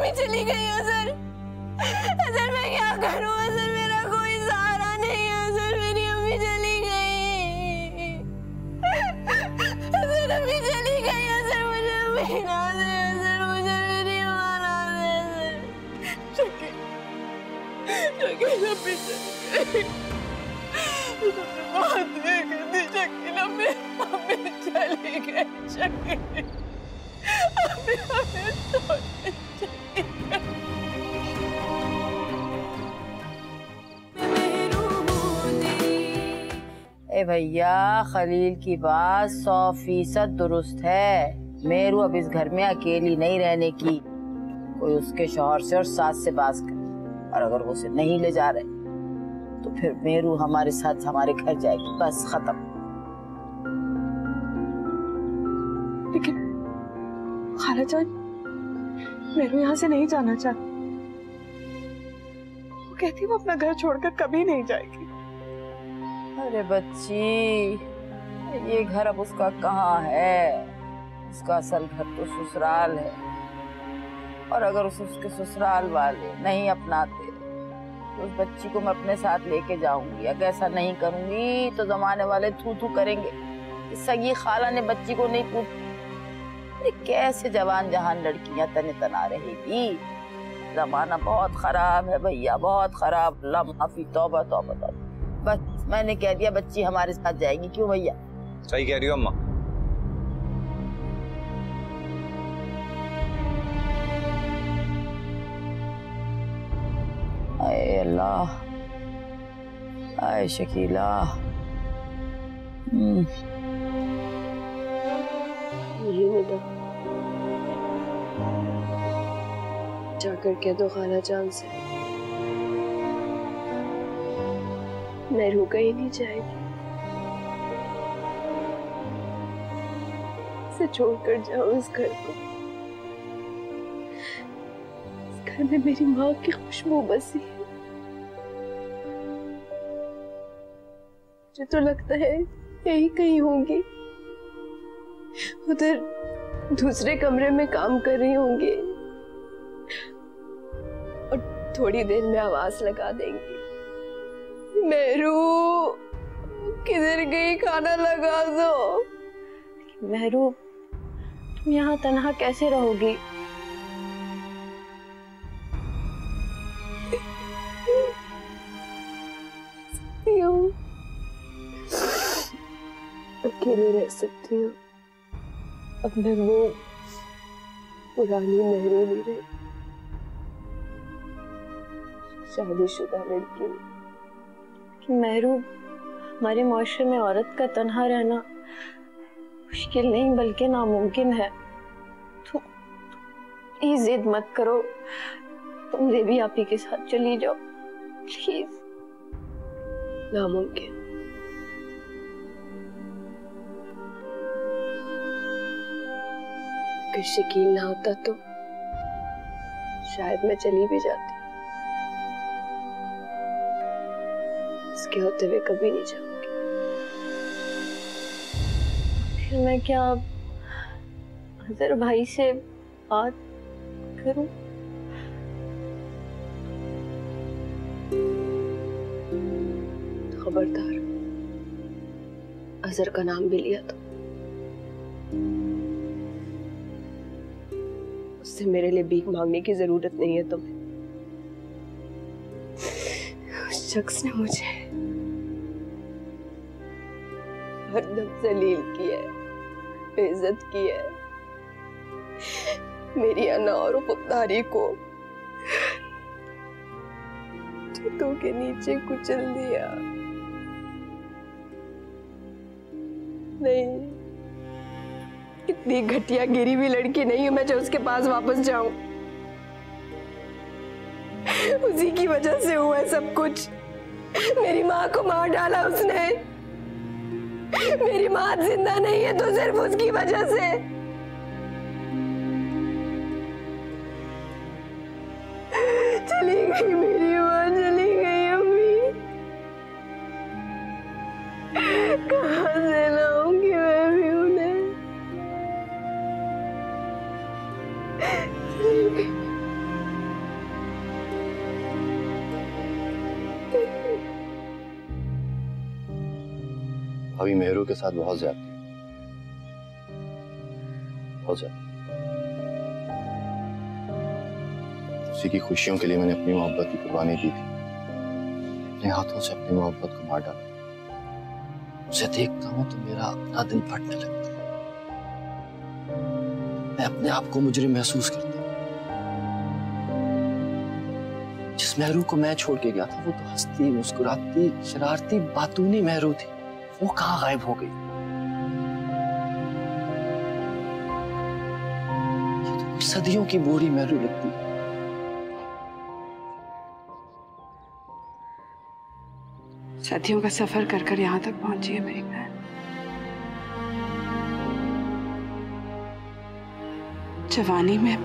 अम्मी चली गई अजहर। अजहर मैं क्या करूं? अजहर मेरा कोई सहारा नहीं है। अजहर मेरी अम्मी चली गई। अजहर अम्मी चली गई। अजहर मुझे अम्मी ना दे। अजहर मुझे मेरी माँ ना दे। शकील अम्मी चली गई। बहुत देर कर दी शकील। अम्मी चली गई। शकील अम्मी हमें छोड़ के चली गई। ए भैया, खलील की बात 100% दुरुस्त है। मेरू अब इस घर में अकेली नहीं रहने की। कोई उसके शौहर से और सास से बात करे, और अगर वो उसे नहीं ले जा रहे तो फिर मेरू हमारे साथ हमारे घर जाएगी। बस खत्म। लेकिन खाला जान, मेरू यहाँ से नहीं जाना चाहती। वो कहती वो अपना घर छोड़कर कभी नहीं जाएगी। अरे बच्ची, ये घर अब उसका कहाँ है? उसका असल घर तो ससुराल है, और अगर उसके ससुराल वाले नहीं अपनाते तो उस बच्ची को मैं अपने साथ लेके जाऊंगी। अगर ऐसा नहीं करूंगी तो जमाने वाले थू थू करेंगे। इस सगी खाला ने बच्ची को नहीं पूछ। अरे कैसे जवान जहान लड़कियां तने तना रहेगी? जमाना बहुत खराब है भैया, बहुत खराब। अल्लाह माफी, तौबा तौबा तौबा। बस मैंने कह दिया बच्ची हमारे साथ जाएगी। क्यों भैया? सही कह रही हो अम्मा। आए अल्लाह, आए शकीला। जाकर कह दो खाला जान से मेरू कहीं नहीं जाएगी। इसे छोड़कर जाओ इस घर को। इस घर में मेरी माँ की खुशबू बसी है। मुझे तो लगता है यही कहीं होंगी। उधर दूसरे कमरे में काम कर रही होंगी और थोड़ी देर में आवाज लगा देंगी, मेरू किधर गई, खाना लगा दो। मेरू, तुम यहाँ तन्हा कैसे रहोगी? अकेले रह सकती हूँ। अब मैं वो पुरानी मेहरू नहीं रही, शादीशुदा लड़की। मेहरू, हमारे माशरे में औरत का तन्हा रहना मुश्किल नहीं बल्कि नामुमकिन है। तुम प्लीज जिद मत करो। तुम देवी आपी के साथ चली जाओ प्लीज। नामुमकिन? अगर शकील ना होता तो शायद मैं चली भी जाती। उसके होते हुए कभी नहीं जाऊंगी। फिर मैं क्या अजहर भाई से बात करूं? खबरदार, अजहर का नाम भी लिया तो उससे मेरे लिए भीख मांगने की जरूरत नहीं है तुम्हें। उस शख्स ने मुझे हरदम जलील किया है, बेइज्जत की है। मेरी अना और खुददारी को जूतों के नीचे कुचल दिया। नहीं, इतनी घटिया गिरी हुई लड़की नहीं हूं मैं जो उसके पास वापस जाऊं। उसी की वजह से हुआ है सब कुछ। मेरी माँ को मार डाला उसने। मेरी माँ जिंदा नहीं है तो सिर्फ उसकी वजह से। चली गई मेरी माँ, चली गई अम्मी। कहाँ से लाऊंगी मैं भी उन्हें? भाभी मेहरू के साथ बहुत ज्यादा उसी की खुशियों के लिए मैंने अपनी मोहब्बत की कुर्बानी दी थी। अपने हाथों से अपनी मोहब्बत को मार डाला। उसे देखता हूं तो मेरा अपना दिल फटने लगता है। मैं अपने आप को मुजरिम महसूस करता हूं। जिस मेहरू को मैं छोड़ के गया था वो तो हंसती, मुस्कुराती, शरारती, बातूनी मेहरू थी। वो कहाँ गायब हो गई? ये तो सदियों की बूढ़ी मेहरू लगती है। सदियों का सफर कर कर यहाँ तक पहुंची है मेरी बहन। जवानी में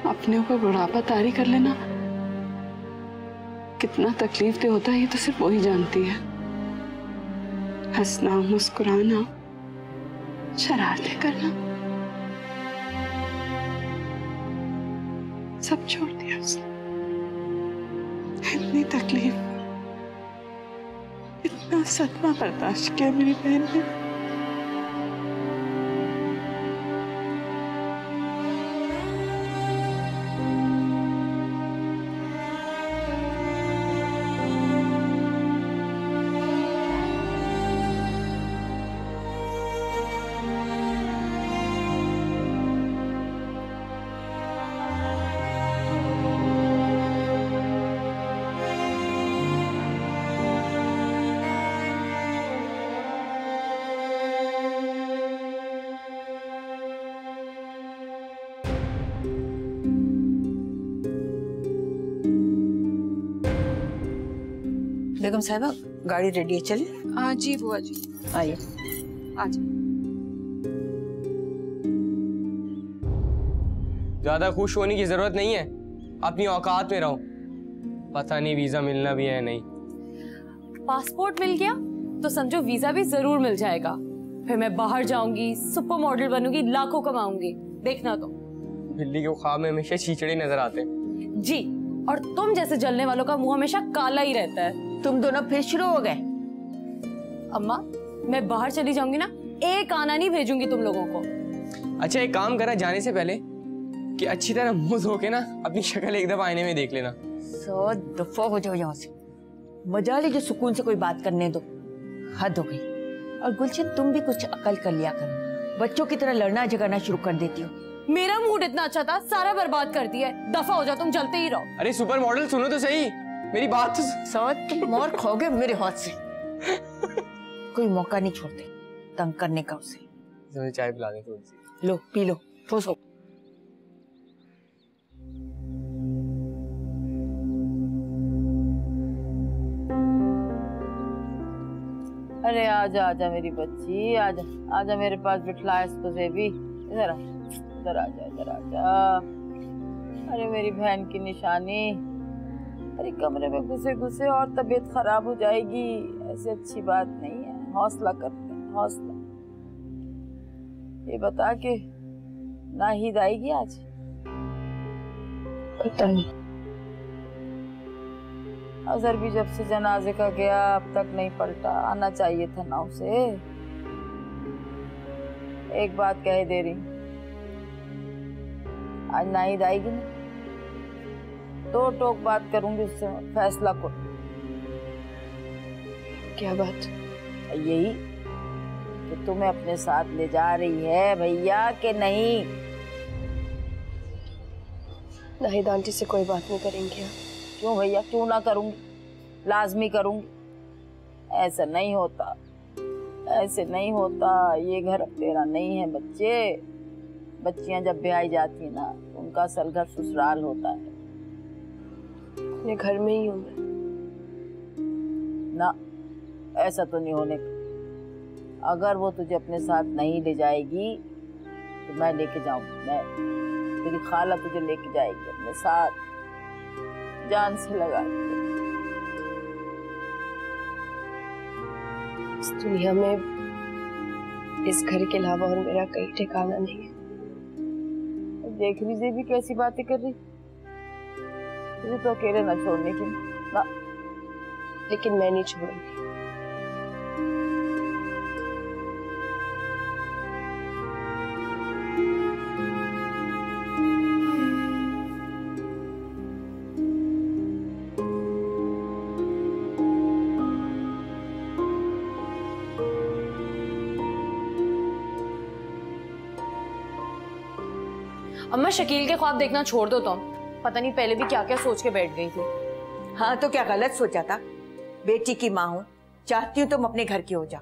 अपने ऊपर बुढ़ापा तारी कर लेना कितना तकलीफ दे होता है, ये तो सिर्फ वही जानती है। हंसना, मुस्कुराना, शरारतें करना, सब छोड़ दिया उसने। इतनी तकलीफ, इतना सदमा बर्दाश्त किया मेरी बहन ने। बेगम साहिबा, गाड़ी रेडी है, चले? हाँ जी बुआ जी, आइए। आजा। ज्यादा खुश होने की जरूरत नहीं है, अपनी औकात में रहो। पता नहीं वीजा मिलना भी है नहीं। पासपोर्ट मिल गया तो समझो वीजा भी जरूर मिल जाएगा। फिर मैं बाहर जाऊंगी, सुपर मॉडल बनूंगी, लाखों कमाऊंगी। देखना तो। बिल्ली के ख्वाब में हमेशा चीचड़े नजर आते हैं। जी, और तुम जैसे जलने वालों का मुंह हमेशा काला ही रहता है। तुम दोनों फिर शुरू हो गए? अम्मा, मैं बाहर चली जाऊंगी ना, एक आना नहीं भेजूंगी तुम लोगों को। अच्छा एक काम करा, जाने से पहले कि अच्छी तरह मुंह धो के ना अपनी शक्ल एक दफा आईने में देख लेना। 100 दफा हो जाओ यहाँ से। मजा लीजिए, सुकून से कोई बात करने दो। हद हो गई। और गुलशन, तुम भी कुछ अकल कर लिया करो। बच्चों की तरह लड़ना झगड़ना शुरू कर देती हो। मेरा मूड इतना अच्छा था, सारा बर्बाद कर दिया है। दफा हो जाओ, तुम चलते ही रहो। अरे सुपर मॉडल सुनो तो सही, मेरी बात तो। सौ तुम मोर खोगे मेरे हाथ से। कोई मौका नहीं छोड़ते तंग करने का उसे। मुझे चाय पिला दे थोड़ी सी। लो पी लो, ठोसो। अरे आजा आजा मेरी बच्ची, आजा आजा मेरे पास बिठला इसको भी। इधर आ, इधर आजा, इधर आजा। अरे मेरी बहन की निशानी। अरे कमरे में घुसे घुसे और तबीयत खराब हो जाएगी, ऐसे अच्छी बात नहीं है। हौसला करते हैं, हौसला। ये बता के नाहिद आएगी आज? पता नहीं। अजहर भी जब से जनाजे का गया अब तक नहीं पलटा। आना चाहिए था ना उसे। एक बात कह दे रही, आज नाहिद आएगी ना, दो टोक बात करूंगी उससे, फैसला को। क्या बात? यही कि तुम्हें अपने साथ ले जा रही है भैया कि नहीं। नाहिद आंटी से कोई बात नहीं करेंगे आप? क्यों भैया, क्यों ना करूंगी, लाजमी करूंगी। ऐसा नहीं होता, ऐसे नहीं होता। ये घर अब तेरा नहीं है बच्चे। बच्चियां जब ब्याही जाती है ना, उनका असल घर ससुराल होता है। अपने घर में ही हूँ मैं। ना, ऐसा तो नहीं होने का। अगर वो तुझे अपने साथ नहीं ले जाएगी तो मैं लेके जाऊंगी। मैं, तेरी खाला तुझे लेके जाएगी अपने साथ, जान से लगा के। इस दुनिया में इस घर के अलावा और मेरा कहीं ठिकाना नहीं है। देख लीजिए भी कैसी बातें कर रही। तुझे तो अकेले ना छोड़ने की ना। लेकिन मैं नहीं छोड़ूंगी। अम्मा शकील के ख्वाब देखना छोड़ दो तुम। पता नहीं पहले भी क्या क्या सोच के बैठ गई थी। हाँ तो क्या गलत सोचा था? बेटी की माँ हूँ, चाहती हूँ तुम अपने घर की हो जा।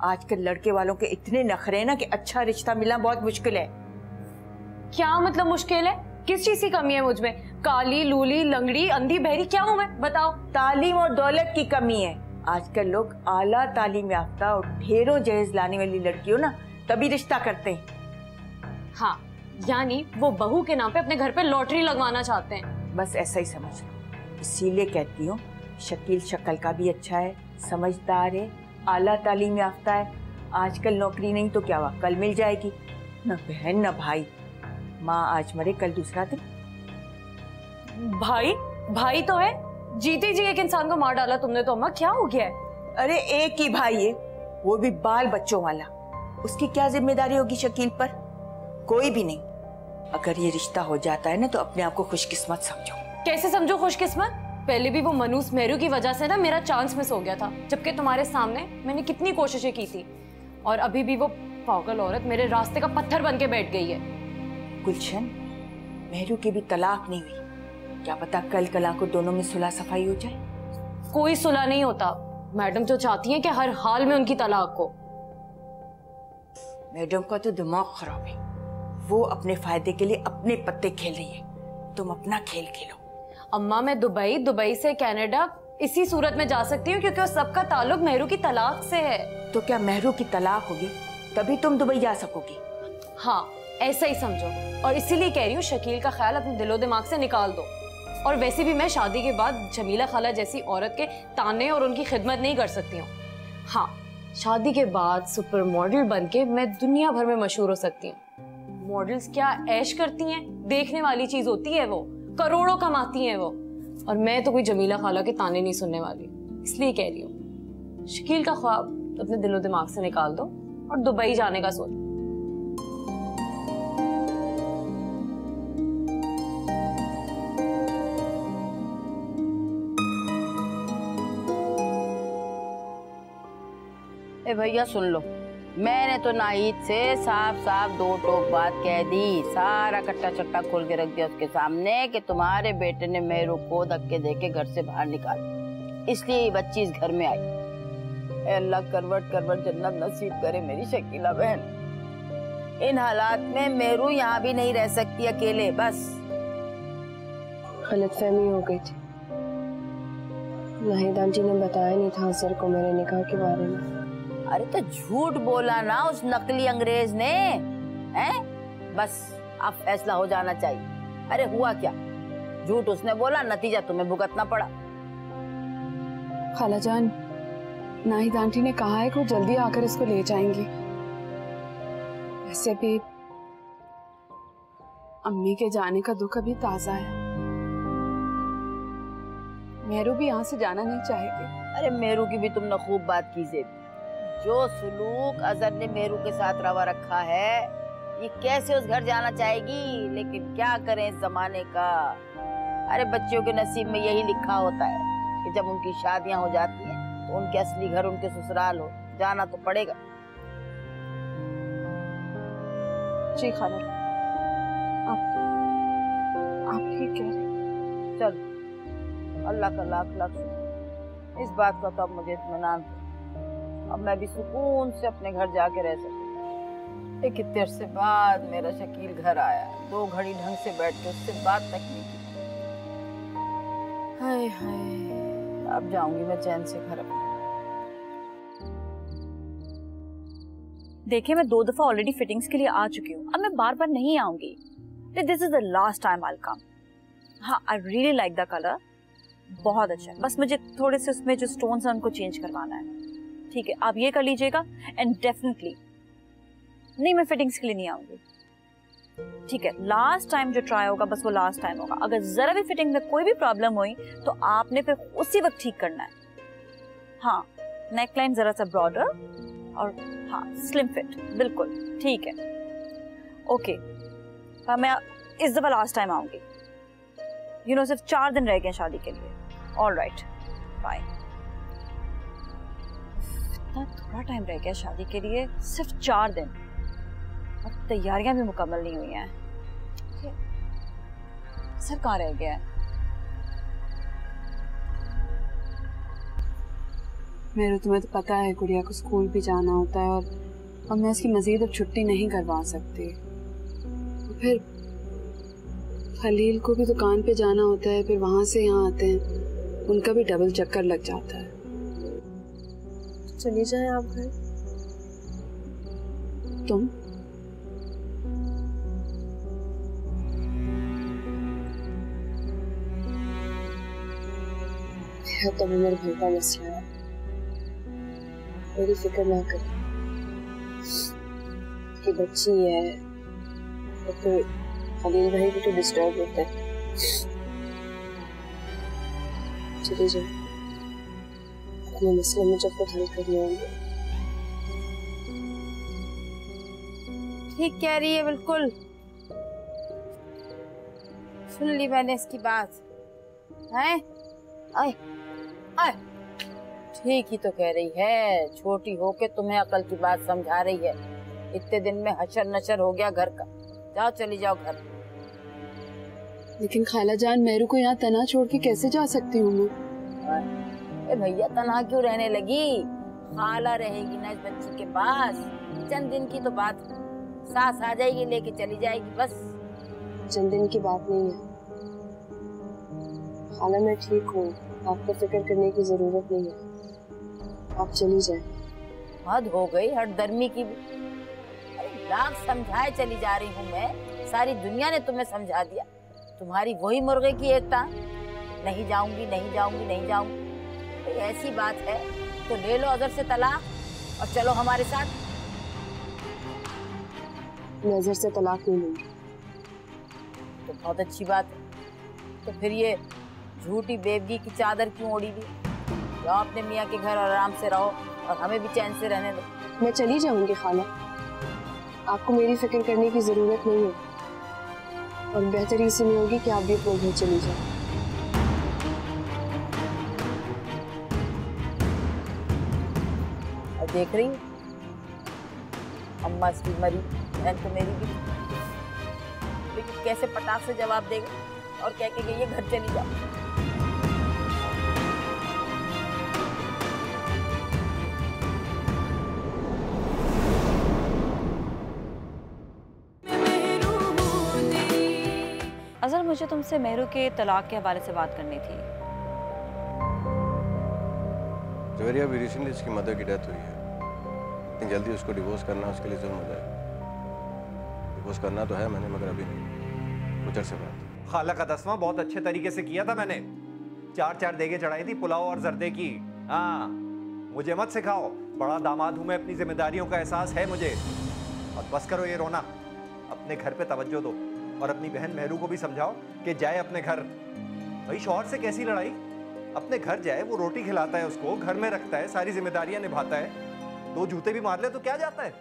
आजकल लड़के वालों के इतने नखरे ना कि अच्छा रिश्ता मिलना बहुत मुश्किल है। क्या मतलब मुश्किल है? किस चीज की कमी है मुझ में? काली लूली लंगड़ी अंधी बहरी क्या हूँ मैं, बताओ। तालीम और दौलत की कमी है। आजकल लोग आला तालीम याफ्ता और ढेरों जहेज लाने वाली लड़कियों ना तभी रिश्ता करते हैं। हाँ, यानी वो बहू के नाम पे अपने घर पे लॉटरी लगवाना चाहते हैं। बस ऐसा ही समझ लो। इसीलिए कहती हूँ शकील शक्ल का भी अच्छा है, समझदार है, आला तालीम याफ्ता है। आजकल नौकरी नहीं तो क्या हुआ, कल मिल जाएगी। न बहन न भाई, माँ आज मरे कल दूसरा दिन। भाई भाई तो है, जीते जी एक इंसान को मार डाला तुमने तो अम्मा, क्या हो गया है? अरे एक ही भाई है, वो भी बाल बच्चों वाला। उसकी क्या जिम्मेदारी होगी शकील पर? कोई भी नहीं। अगर ये रिश्ता हो जाता है ना तो अपने आप को खुशकिस्मत समझो। कैसे समझो खुशकिस्मत? पहले भी वो मनूस मेहरू की वजह से ना मेरा चांस मिस हो गया था, जबकि तुम्हारे सामने मैंने कितनी कोशिशें की थी। और अभी भी वो पागल औरत मेरे रास्ते का पत्थर बन के बैठ गई है। गुलशन, मेहरू की भी तलाक नहीं हुई, क्या पता कल कला को दोनों में सुलह सफाई हो जाए। कोई सुलह नहीं होता। मैडम तो चाहती हैं कि हर हाल में उनकी तलाक हो। मैडम का तो दिमाग खराब है, वो अपने फायदे के लिए अपने पत्ते खेल रही है। तुम अपना खेल खेलो। अम्मा मैं दुबई से कनाडा इसी सूरत में जा सकती हूँ क्योंकि उस सबका ताल्लुक मेहरू की तलाक से है। तो क्या मेहरू की तलाक होगी तभी तुम दुबई जा सकोगी? हाँ ऐसा ही समझो। और इसीलिए कह रही हूँ शकील का ख्याल अपने दिलो दिमाग से निकाल दो। और वैसे भी मैं शादी के बाद जमीला खाला जैसी औरत के ताने और उनकी खिदमत नहीं कर सकती हूँ। हाँ, शादी के बाद सुपर मॉडल बन के मैं दुनिया भर में मशहूर हो सकती हूँ। मॉडल्स क्या ऐश करती हैं, देखने वाली चीज होती है, वो करोड़ों कमाती हैं वो। और मैं तो कोई जमीला खाला के ताने नहीं सुनने वाली। इसलिए कह रही हूँ शकील का ख्वाब अपने दिलो दिमाग से निकाल दो और दुबई जाने का सोचो। ए भैया सुन लो, मैंने तो नाहिद से साफ साफ दो टोक बात कह दी, सारा कट्टा चट्टा खोल के रख दिया उसके सामने कि तुम्हारे बेटे ने मेहरू को धक्के देके घर से बाहर निकाल, इसलिए ये बच्ची इस घर में आई। ए अल्लाह करवट करवट जन्नत नसीब करे मेरी शकीला बहन। इन हालात में मेहरू यहाँ भी नहीं रह सकती अकेले। बस गलतफहमी हो गई थी। नाहिद आंटी ने बताया नहीं था सर को मेरे निकाह के बारे में। अरे तो झूठ बोला ना उस नकली अंग्रेज ने, हैं? बस अब फैसला हो जाना चाहिए। अरे हुआ क्या, झूठ उसने बोला, नतीजा तुम्हें भुगतना पड़ा। खालाजान, नाहिद आंटी ने कहा है कि वो जल्दी आकर इसको ले जाएंगी। वैसे भी अम्मी के जाने का दुख अभी ताजा है। मेहरू भी यहाँ से जाना नहीं चाहेगी। अरे मेहरू की भी तुमने खूब बात की जेब। जो सलूक अजहर ने मेहरू के साथ रवा रखा है, ये कैसे उस घर जाना चाहेगी? लेकिन क्या करें इस जमाने का। अरे बच्चों के नसीब में यही लिखा होता है कि जब उनकी शादियां हो जाती हैं तो उनके असली घर उनके ससुराल हो, जाना तो पड़ेगा। जी खाला, आप ठीक कह रहे। चल अल्लाह का लाख लाख शुक्र, इस बात का तो अब मुझे इत्मीनान है। अब मैं भी सुकून से अपने घर जाके रह सकूं। एक इतने अरसे बाद मेरा शकील घर आया, 2 घड़ी ढंग से बैठ के उससे बात तक नहीं की। हाय हाय, अब जाऊंगी मैं चैन से घर अपने। देखिए मैं 2 दफा ऑलरेडी फिटिंग्स के लिए आ चुकी हूँ, अब मैं बार बार नहीं आऊंगी। This is the last time I will come. हाँ, I really like the colour, बहुत अच्छा है। बस मुझे थोड़े से उसमें जो स्टोन्स हैं उनको चेंज करवाना है। ठीक है, आप ये कर लीजिएगा। एंड डेफिनेटली नहीं, मैं फिटिंग्स के लिए नहीं आऊंगी। ठीक है, लास्ट टाइम जो ट्राई होगा बस वो लास्ट टाइम होगा। अगर जरा भी फिटिंग में कोई भी प्रॉब्लम हुई तो आपने फिर उसी वक्त ठीक करना है। हाँ, नेकलाइन जरा सा ब्रॉडर और हाँ स्लिम फिट, बिल्कुल ठीक है। ओके, हाँ मैं इस दफा लास्ट टाइम आऊंगी। यू नो सिर्फ 4 दिन रह गए शादी के लिए। All right, bye. इतना थोड़ा टाइम रह गया शादी के लिए, सिर्फ 4 दिन, और तैयारियां भी मुकम्मल नहीं हुई हैं। सर कहाँ रह गया है? मेरे तुम्हें तो पता है गुड़िया को स्कूल भी जाना होता है और मैं उसकी मजीद अब छुट्टी नहीं करवा सकती। फिर खलील को भी दुकान पे जाना होता है, फिर वहां से यहाँ आते हैं, उनका भी डबल चक्कर लग जाता है। चली जाए आप घर। तुम तो मेरे घर का मसला है, मेरी फिक्र ना करें कि बच्ची है तो फिर खलील भाई भी तो डिस्टर्ब होता है। चले जाओ, अपने मसले में जब खुद हल करने होंगे। ठीक कह रही है, बिल्कुल सुन ली मैंने इसकी बात है। आए आए, ठीक ही तो कह रही है, छोटी होके तुम्हें अकल की बात समझा रही है। इतने दिन में हशर नशर हो गया घर का। जाओ चली जाओ घर। लेकिन खाला जान, मेरू को यहाँ तना छोड़ के कैसे जा सकती हूँ मैं? भैया तनहा क्यों रहने लगी? खाला रहेगी ना इस बच्ची के पास। चंद दिन की तो बात, सास आ जाएगी लेके चली जाएगी बस। चंद दिन की बात नहीं है खाला, मैं ठीक हूँ, आपको फिक्र करने की जरूरत नहीं है, आप चली जाए। हद हो गई हठधर्मी की भी। अरे लाख समझाए चली जा रही हूँ मैं, सारी दुनिया ने तुम्हें समझा दिया। तुम्हारी वही मुर्गे की एक टांग, नहीं जाऊंगी नहीं जाऊंगी नहीं जाऊंगी। तो ऐसी बात है तो ले लो अजहर से तलाक और चलो हमारे साथ। मैं अजहर से तलाक नहीं लूंगी। तो बहुत अच्छी बात है, तो फिर ये झूठी बेवगी की चादर क्यों ओढ़ी ली? जाओ अपने मियाँ के घर और आराम से रहो और हमें भी चैन से रहने दो। मैं चली जाऊंगी खाला, आपको मेरी फिक्र करने की जरूरत नहीं है, और बेहतर इसी में होगी कि आप भी अपने घर चली जाए। और देख रही अम्मा इसकी मरी, बहन तो मेरी भी, लेकिन कैसे पटाख से जवाब देगा और कह के गई है घर चली जाओ। अजहर, मुझे तुमसे मेहरू के तलाक के हवाले से बात करनी थी। जवेरिया, अभी रिसेंटली इसकी मदर की डेथ हुई है। इतनी जल्दी उसको डिवोर्स करना उसके लिए जुल्म हो जाएगा। डिवोर्स करना तो है मैंने, मगर अभी नहीं, कुछ अरसे बाद। खाला का दसवां बहुत अच्छे तरीके से किया था मैंने। 4-4 देगे चढ़ाई थी पुलाव और जर्दे की। हाँ, मुझे मत सिखाओ, बड़ा दामाद हूं मैं, अपनी जिम्मेदारियों का एहसास है मुझे। और बस करो ये रोना, अपने घर पे तवज्जो दो और अपनी बहन मेहरू को भी समझाओ कि जाए अपने घर। भाई शौहर से कैसी लड़ाई, अपने घर जाए, वो रोटी खिलाता है उसको, घर में रखता है, सारी जिम्मेदारियां निभाता है, 2 जूते भी मार ले तो क्या जाता है।